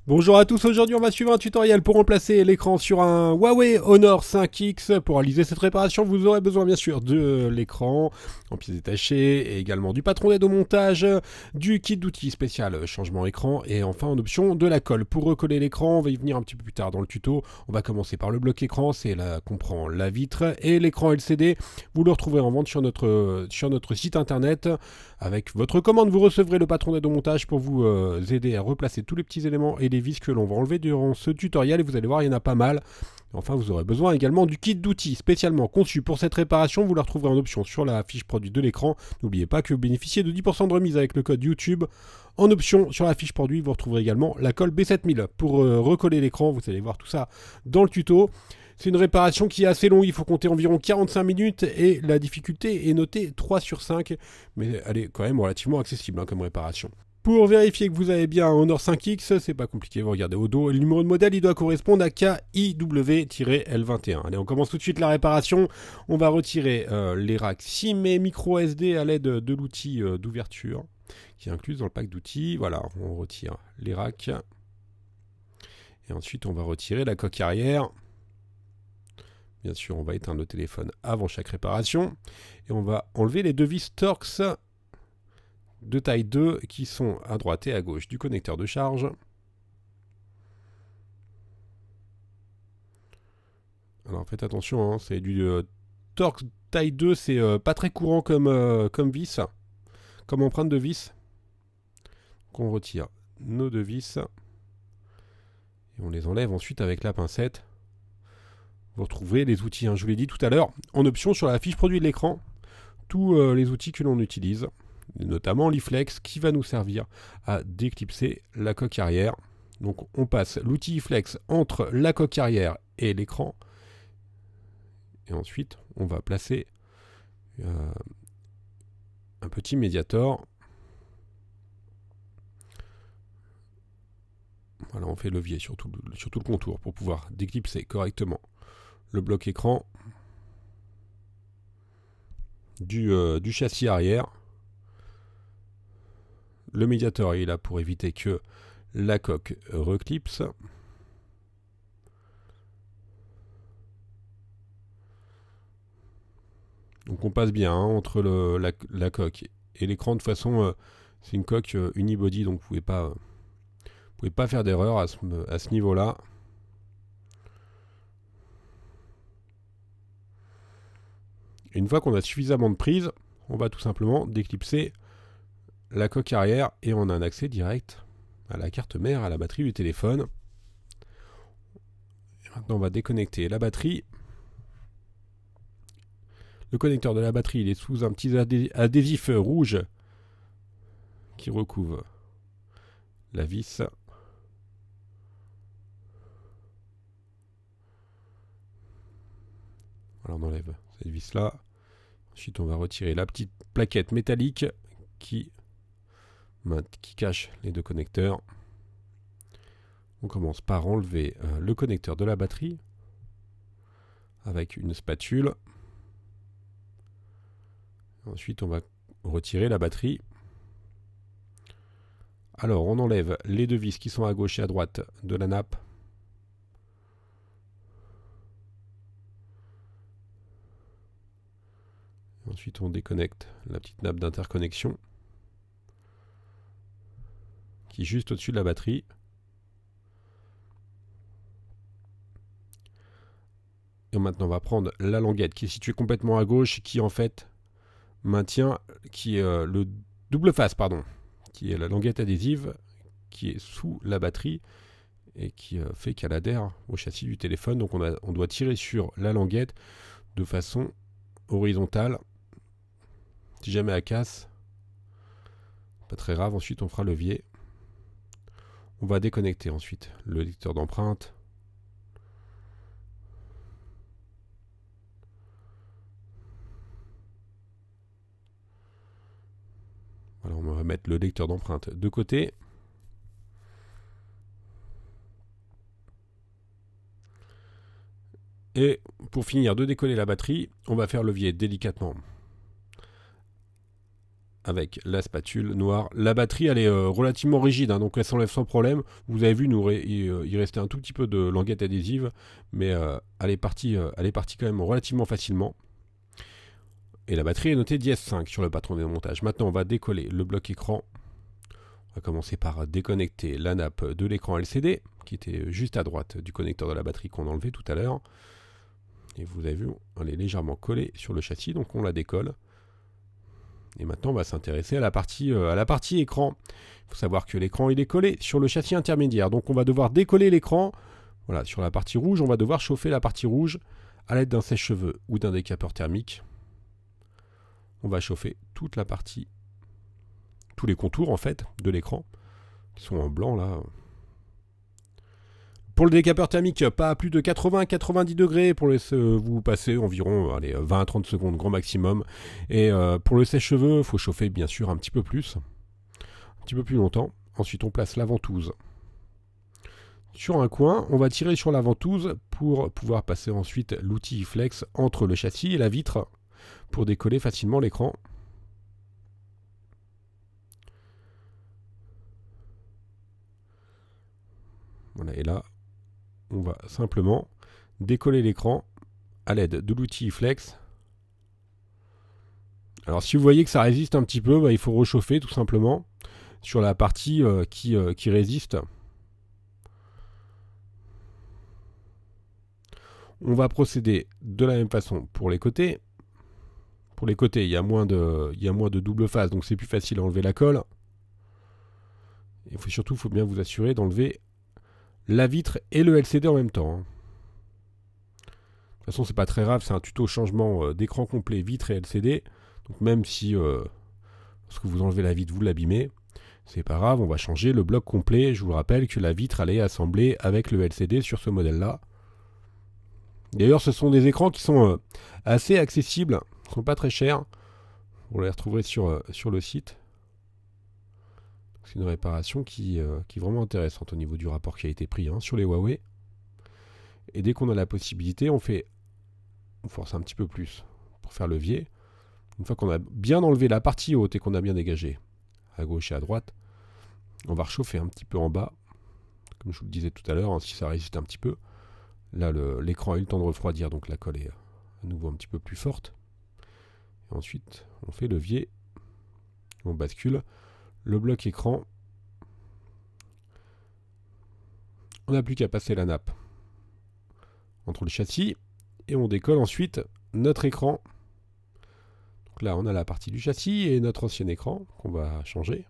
Bonjour à tous, aujourd'hui on va suivre un tutoriel pour remplacer l'écran sur un Huawei Honor 5X. Pour réaliser cette réparation, vous aurez besoin bien sûr de l'écran en pièces détachées et également du patron d'aide au montage, du kit d'outils spécial changement écran et enfin en option de la colle. Pour recoller l'écran, on va y venir un petit peu plus tard dans le tuto. On va commencer par le bloc écran, c'est là qu'on prend la vitre et l'écran LCD. Vous le retrouverez en vente sur notre site internet. Avec votre commande, vous recevrez le patron d'aide au montage pour vous aider à replacer tous les petits éléments et les vis que l'on va enlever durant ce tutoriel. Et vous allez voir, il y en a pas mal. Enfin, vous aurez besoin également du kit d'outils spécialement conçu pour cette réparation. Vous la retrouverez en option sur la fiche produit de l'écran. N'oubliez pas que vous bénéficiez de 10% de remise avec le code YouTube. En option sur la fiche produit, vous retrouverez également la colle B7000 pour recoller l'écran. Vous allez voir tout ça dans le tuto. C'est une réparation qui est assez longue, il faut compter environ 45 minutes et la difficulté est notée 3 sur 5, mais elle est quand même relativement accessible comme réparation. Pour vérifier que vous avez bien un Honor 5X, c'est pas compliqué, vous regardez au dos, le numéro de modèle il doit correspondre à KIW-L21. Allez, on commence tout de suite la réparation. On va retirer les racks SIM et micro SD à l'aide de l'outil d'ouverture qui est inclus dans le pack d'outils. Voilà, on retire les racks et ensuite on va retirer la coque arrière. Bien sûr, on va éteindre le téléphone avant chaque réparation. Et on va enlever les deux vis Torx de taille 2 qui sont à droite et à gauche du connecteur de charge. Alors faites attention, hein, c'est du Torx taille 2, c'est pas très courant comme vis, comme empreinte de vis. Donc on retire nos deux vis et on les enlève ensuite avec la pincette. Vous retrouvez les outils, hein, je vous l'ai dit tout à l'heure, en option sur la fiche produit de l'écran, tous les outils que l'on utilise, notamment l'iFlex qui va nous servir à déclipser la coque arrière. Donc on passe l'outil iFlex entre la coque arrière et l'écran, et ensuite on va placer un petit médiator. Voilà, on fait levier sur tout le contour pour pouvoir déclipser correctement le bloc écran du châssis arrière. Le médiator est là pour éviter que la coque reclipse. Donc on passe bien hein, entre la coque et l'écran. De toute façon, c'est une coque unibody, donc vous pouvez pas faire d'erreur à ce niveau-là. Et une fois qu'on a suffisamment de prise, on va tout simplement déclipser la coque arrière et on a un accès direct à la carte mère, à la batterie du téléphone. Et maintenant on va déconnecter la batterie. Le connecteur de la batterie il est sous un petit adhésif rouge qui recouvre la vis. Voilà, on enlève cette vis là. Ensuite on va retirer la petite plaquette métallique qui cache les deux connecteurs. On commence par enlever le connecteur de la batterie avec une spatule. Ensuite on va retirer la batterie. Alors on enlève les deux vis qui sont à gauche et à droite de la nappe. Ensuite on déconnecte la petite nappe d'interconnexion qui est juste au-dessus de la batterie. Et maintenant on va prendre la languette qui est située complètement à gauche, qui en fait maintient, qui est le double face pardon, qui est la languette adhésive qui est sous la batterie et qui fait qu'elle adhère au châssis du téléphone. Donc on doit tirer sur la languette de façon horizontale. Si jamais elle casse, pas très grave, ensuite on fera levier. On va déconnecter ensuite le lecteur d'empreintes. Voilà, on va mettre le lecteur d'empreintes de côté. Et pour finir de décoller la batterie, on va faire levier délicatement avec la spatule noire. La batterie, elle est relativement rigide, hein, donc elle s'enlève sans problème. Vous avez vu, il restait un tout petit peu de languette adhésive, mais elle est partie quand même relativement facilement. Et la batterie est notée 10S5 sur le patron de montage. Maintenant, on va décoller le bloc écran. On va commencer par déconnecter la nappe de l'écran LCD, qui était juste à droite du connecteur de la batterie qu'on a enlevé tout à l'heure. Et vous avez vu, elle est légèrement collée sur le châssis, donc on la décolle. Et maintenant, on va s'intéresser à la partie écran. Il faut savoir que l'écran, il est collé sur le châssis intermédiaire. Donc, on va devoir décoller l'écran. Voilà, sur la partie rouge, on va devoir chauffer la partie rouge à l'aide d'un sèche-cheveux ou d'un décapeur thermique. On va chauffer toute la partie, tous les contours, en fait, de l'écran, qui sont en blanc, là. Pour le décapeur thermique, pas à plus de 80-90 degrés pour vous passer environ 20 à 30 secondes grand maximum. Et pour le sèche-cheveux, il faut chauffer bien sûr un petit peu plus longtemps. Ensuite, on place la ventouse sur un coin. On va tirer sur la ventouse pour pouvoir passer ensuite l'outil flex entre le châssis et la vitre pour décoller facilement l'écran. Voilà, et là, on va simplement décoller l'écran à l'aide de l'outil flex. Alors si vous voyez que ça résiste un petit peu, il faut rechauffer tout simplement sur la partie qui résiste. On va procéder de la même façon pour les côtés. Pour les côtés, il y a moins de double face, donc c'est plus facile à enlever la colle. Et surtout, il faut bien vous assurer d'enlever la vitre et le LCD en même temps. De toute façon, c'est pas très grave, c'est un tuto changement d'écran complet, vitre et LCD. Donc même si lorsque vous enlevez la vitre, vous l'abîmez, c'est pas grave, on va changer le bloc complet. Je vous rappelle que la vitre elle est assemblée avec le LCD sur ce modèle-là. D'ailleurs, ce sont des écrans qui sont assez accessibles, ils ne sont pas très chers. Vous les retrouverez sur le site. C'est une réparation qui est vraiment intéressante au niveau du rapport qualité-prix sur les Huawei. Et dès qu'on a la possibilité, on force un petit peu plus pour faire levier. Une fois qu'on a bien enlevé la partie haute et qu'on a bien dégagé à gauche et à droite, on va réchauffer un petit peu en bas. Comme je vous le disais tout à l'heure, si ça résiste un petit peu. Là, l'écran a eu le temps de refroidir, donc la colle est à nouveau un petit peu plus forte. Et ensuite, on fait levier. On bascule le bloc écran. On n'a plus qu'à passer la nappe entre le châssis et on décolle ensuite notre écran. Donc là, on a la partie du châssis et notre ancien écran qu'on va changer.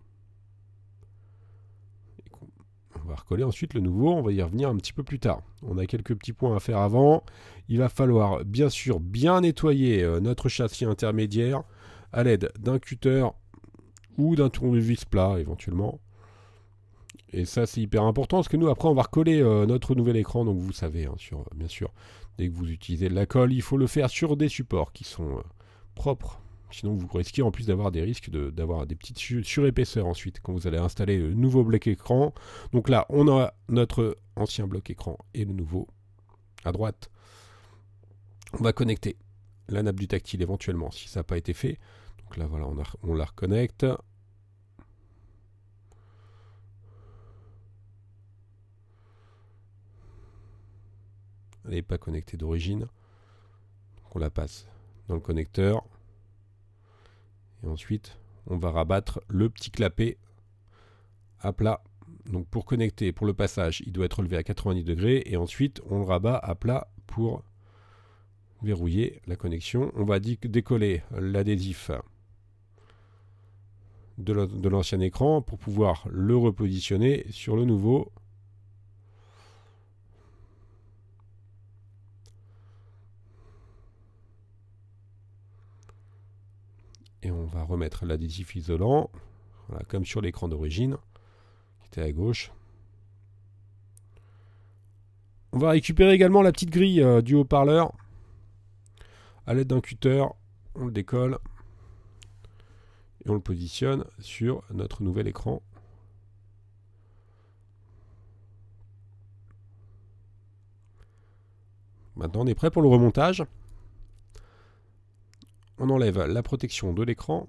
On va recoller ensuite le nouveau, on va y revenir un petit peu plus tard. On a quelques petits points à faire avant. Il va falloir bien sûr bien nettoyer notre châssis intermédiaire à l'aide d'un cutter ou d'un tournevis plat éventuellement. Et ça c'est hyper important parce que nous après on va recoller notre nouvel écran. Donc vous savez, bien sûr, dès que vous utilisez de la colle, il faut le faire sur des supports qui sont propres. Sinon, vous risquez en plus d'avoir des risques d'avoir des petites surépaisseurs ensuite quand vous allez installer le nouveau bloc écran. Donc là, on a notre ancien bloc écran et le nouveau à droite. On va connecter la nappe du tactile éventuellement si ça n'a pas été fait. Donc là, voilà, on la reconnecte. Elle n'est pas connectée d'origine. Donc on la passe dans le connecteur. Et ensuite, on va rabattre le petit clapet à plat. Donc pour connecter, pour le passage, il doit être relevé à 90 degrés. Et ensuite, on le rabat à plat pour verrouiller la connexion. On va décoller l'adhésif de l'ancien écran pour pouvoir le repositionner sur le nouveau. Et on va remettre l'adhésif isolant, voilà, comme sur l'écran d'origine, qui était à gauche. On va récupérer également la petite grille du haut-parleur. À l'aide d'un cutter, on le décolle et on le positionne sur notre nouvel écran. Maintenant, on est prêt pour le remontage. On enlève la protection de l'écran.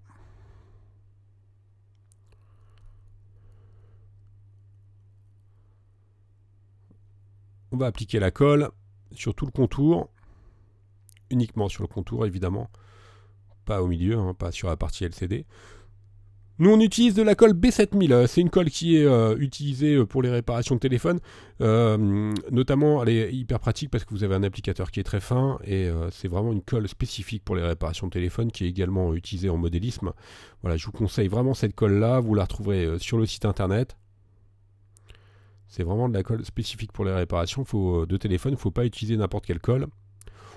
On va appliquer la colle sur tout le contour, uniquement sur le contour évidemment, pas au milieu, hein, pas sur la partie LCD. Nous, on utilise de la colle B7000. C'est une colle qui est utilisée pour les réparations de téléphone. Notamment, elle est hyper pratique parce que vous avez un applicateur qui est très fin et c'est vraiment une colle spécifique pour les réparations de téléphone qui est également utilisée en modélisme. Voilà, je vous conseille vraiment cette colle-là. Vous la retrouverez sur le site internet. C'est vraiment de la colle spécifique pour les réparations de téléphone. Il ne faut pas utiliser n'importe quelle colle.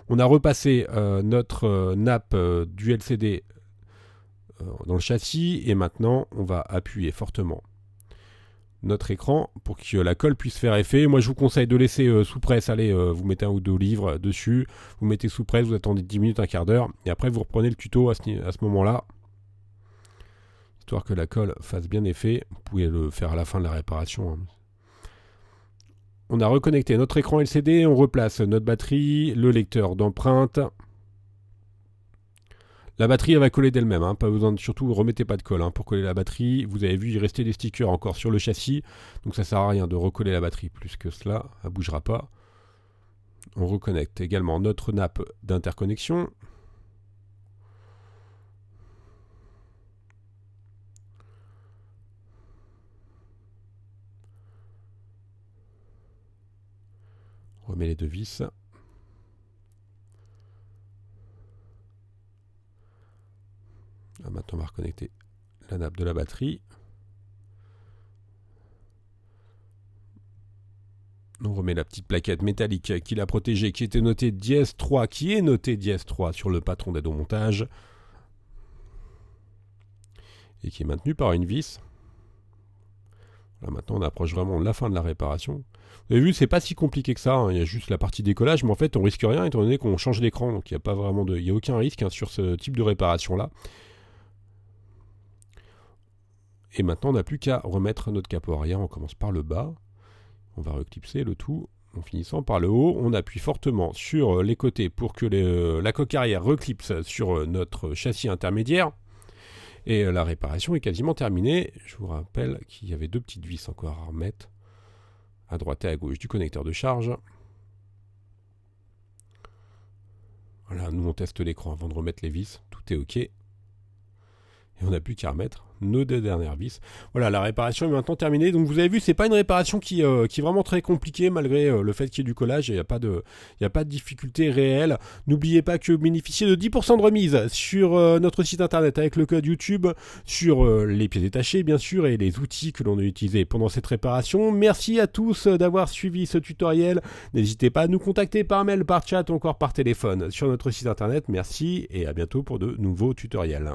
On a repassé notre nappe du LCD dans le châssis et maintenant on va appuyer fortement notre écran pour que la colle puisse faire effet. Moi je vous conseille de laisser sous presse, allez, vous mettez un ou deux livres dessus, vous mettez sous presse, vous attendez 10 minutes, un quart d'heure et après vous reprenez le tuto à ce moment-là, histoire que la colle fasse bien effet. Vous pouvez le faire à la fin de la réparation. On a reconnecté notre écran LCD, on replace notre batterie, le lecteur d'empreintes. La batterie, elle va coller d'elle-même, hein. Pas besoin de, surtout, remettez pas de colle pour coller la batterie. Vous avez vu, il restait des stickers encore sur le châssis, donc ça sert à rien de recoller la batterie plus que cela, elle ne bougera pas. On reconnecte également notre nappe d'interconnexion. On remet les deux vis. Maintenant, on va reconnecter la nappe de la batterie. On remet la petite plaquette métallique qui l'a protégée, qui était notée dièse 3, qui est notée dièse 3 sur le patron d'aide au montage. Et qui est maintenue par une vis. Là, maintenant, on approche vraiment de la fin de la réparation. Vous avez vu, c'est pas si compliqué que ça. Il y a juste la partie décollage, mais en fait, on risque rien étant donné qu'on change d'écran. Donc, il n'y a pas vraiment il y a aucun risque sur ce type de réparation-là. Et maintenant, on n'a plus qu'à remettre notre capot arrière. On commence par le bas. On va reclipser le tout en finissant par le haut. On appuie fortement sur les côtés pour que la coque arrière reclipse sur notre châssis intermédiaire. Et la réparation est quasiment terminée. Je vous rappelle qu'il y avait deux petites vis encore à remettre à droite et à gauche du connecteur de charge. Voilà, nous on teste l'écran avant de remettre les vis. Tout est OK. Et on n'a plus qu'à remettre nos deux dernières vis. Voilà, la réparation est maintenant terminée. Donc vous avez vu, c'est pas une réparation qui est vraiment très compliquée malgré le fait qu'il y ait du collage. Il n'y a pas de difficulté réelle. N'oubliez pas que vous bénéficiez de 10% de remise sur notre site internet avec le code YouTube, sur les pièces détachées bien sûr et les outils que l'on a utilisés pendant cette réparation. Merci à tous d'avoir suivi ce tutoriel. N'hésitez pas à nous contacter par mail, par chat ou encore par téléphone sur notre site internet. Merci et à bientôt pour de nouveaux tutoriels.